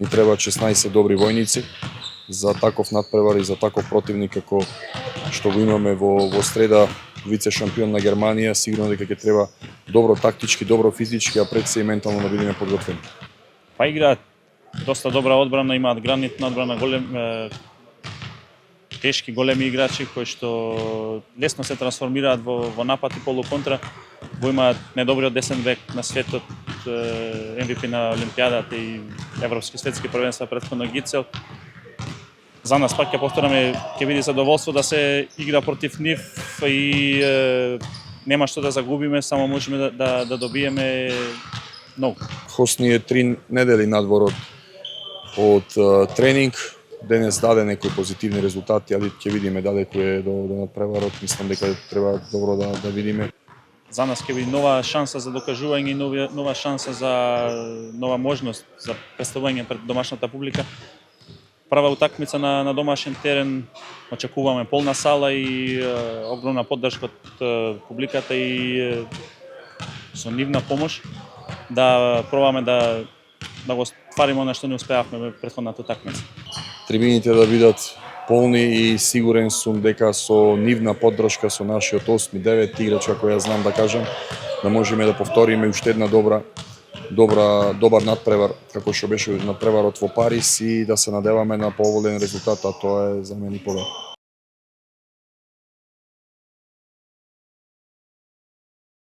ни треба 16 добри војници за таков надпревар и за таков противник како што го имаме во среда, вице шампион на Германија. Сигурно дека ќе треба добро тактички, добро физички, а пред се и ментално да бидеме подготвени. Па играат доста добра одбрана, имаат гранитна одбрана, тешки големи играчи кои што лесно се трансформираат во напад и полуконтра. Во имаат најдобриот десен бек на светот, MVP на Олимпијадата и Европски светски првенства претходно Гицел. За нас пак ќе повтораме, ќе биде задоволство да се игра против нив и нема што да загубиме, само можеме да добиеме многу. Хост ни е 3 недели надвор од тренинг. Денес даде некои позитивни резултати, али ќе видиме далеку е до надпреварот. Мислам дека треба добро да видиме. За нас ќе биде нова шанса за докажување, нова шанса за нова можност за представување пред домашната публика. Прва утакмица на домашен терен, очекуваме полна сала и огромна поддршка од публиката и со нивна помош да пробаме да го ствариме она што не успеавме во претходната утакмица. Трибините да бидат полни и сигурен сум дека со нивна поддршка, со нашиот 8-9 играча кои ја знам да кажам, да можеме да повториме уште една добар надпревар како што беше надпреварот во Париз и да се надеваме на поволен резултат, а тоа е за мене победа.